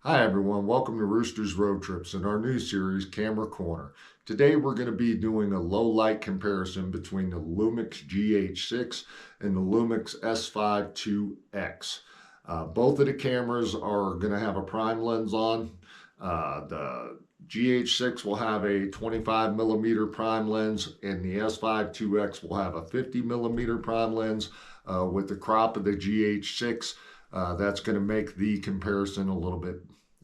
Hi everyone, welcome to Rooster's Road Trips and our new series, Camera Corner. Today we're going to be doing a low light comparison between the Lumix GH6 and the Lumix S5iix. Both of the cameras are going to have a prime lens on. The GH6 will have a 25mm prime lens and the S5iix will have a 50mm prime lens. With the crop of the GH6, that's going to make the comparison a little bit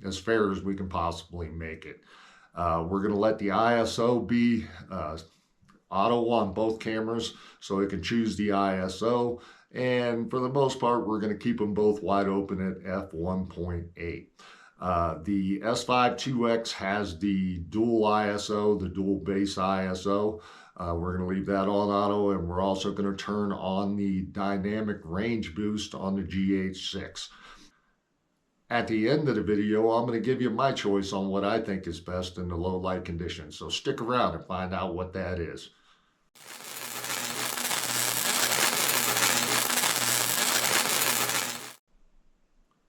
as fair as we can possibly make it. We're going to let the ISO be auto on both cameras so it can choose the ISO. And for the most part, we're going to keep them both wide open at f1.8. The S5iix has the dual ISO, the dual base ISO. We're going to leave that on auto, and we're also going to turn on the dynamic range boost on the GH6. At the end of the video, I'm going to give you my choice on what I think is best in the low light conditions. So stick around and find out what that is.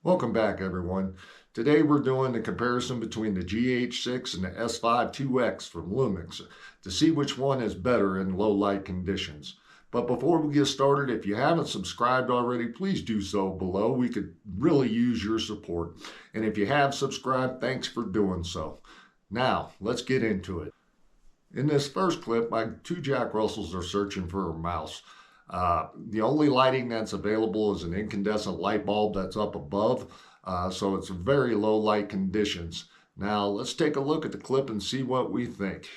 Welcome back everyone. Today we're doing the comparison between the GH6 and the S5iix from Lumix to see which one is better in low light conditions. But before we get started, if you haven't subscribed already, please do so below. We could really use your support. And if you have subscribed, thanks for doing so. Now, let's get into it. In this first clip, my two Jack Russells are searching for a mouse. The only lighting that's available is an incandescent light bulb that's up above, so it's very low light conditions. Now let's take a look at the clip and see what we think.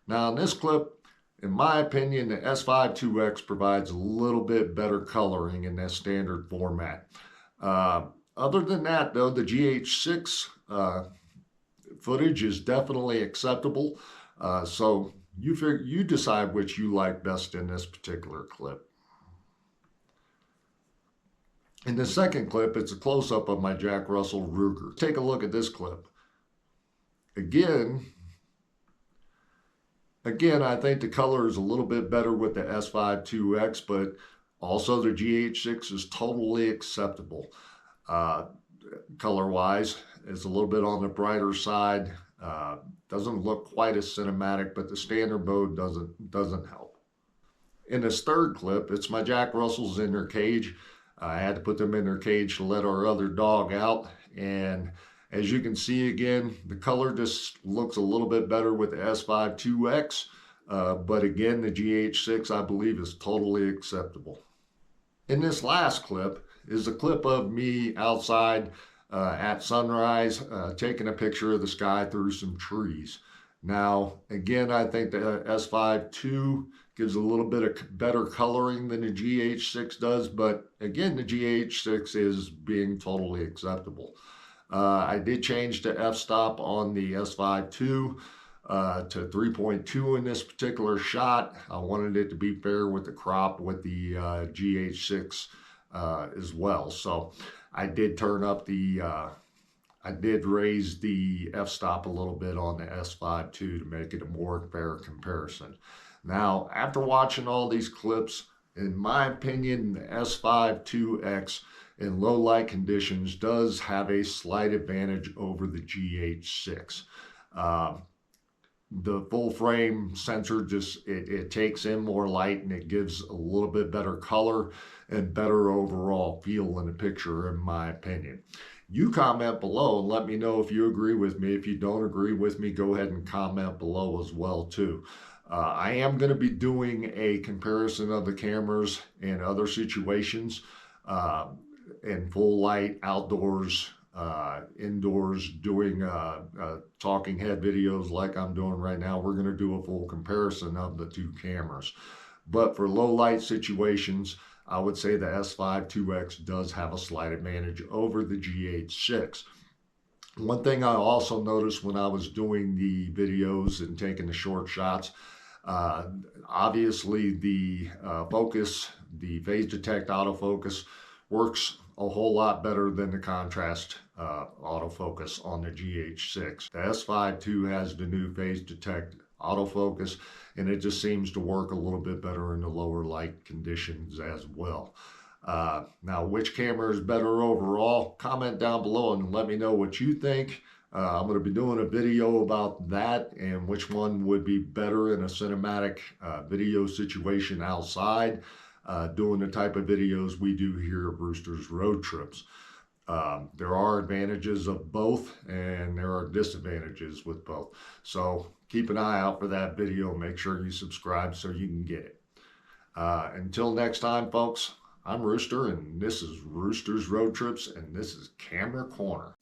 Now in this clip, in my opinion, the S5iix provides a little bit better coloring in that standard format. Other than that though, the GH6 footage is definitely acceptable, so you decide which you like best in this particular clip. In the second clip, it's a close-up of my Jack Russell Ruger. Take a look at this clip. Again, I think the color is a little bit better with the S5iix, but also the GH6 is totally acceptable. Color-wise, it's a little bit on the brighter side. Doesn't look quite as cinematic, but the standard mode doesn't help. In this third clip, it's my Jack Russells in their cage. I had to put them in their cage to let our other dog out. And as you can see again, the color just looks a little bit better with the S5iix. But again, the GH6 I believe is totally acceptable. In this last clip is a clip of me outside at sunrise, taking a picture of the sky through some trees. Now, again, I think the S5iii gives a little bit of better coloring than the GH6 does, but again, the GH6 is being totally acceptable. I did change the f-stop on the S5iii to 3.2 in this particular shot. I wanted it to be fair with the crop with the GH6 as well. So I did turn up the, I did raise the f-stop a little bit on the S5iii to make it a more fair comparison. Now, after watching all these clips, in my opinion, the S5iix in low light conditions does have a slight advantage over the GH6. The full frame sensor just, it takes in more light and it gives a little bit better color and better overall feel in the picture, in my opinion. You comment below and let me know if you agree with me. If you don't agree with me, go ahead and comment below as well too. I am going to be doing a comparison of the cameras in other situations, in full light, outdoors, indoors, doing talking head videos like I'm doing right now. We're going to do a full comparison of the two cameras. But for low light situations, I would say the S5iix does have a slight advantage over the GH6. One thing I also noticed when I was doing the videos and taking the short shots, obviously the focus, the phase detect autofocus works a whole lot better than the contrast autofocus on the GH6. The S5iii has the new phase detect autofocus, and it just seems to work a little bit better in the lower light conditions as well. Now, which camera is better overall? Comment down below and let me know what you think. I'm going to be doing a video about that and which one would be better in a cinematic video situation outside, doing the type of videos we do here at Rooster's Road Trips. There are advantages of both and there are disadvantages with both. So keep an eye out for that video. Make sure you subscribe so you can get it. Until next time, folks, I'm Rooster, and this is Rooster's Road Trips, and this is Camera Corner.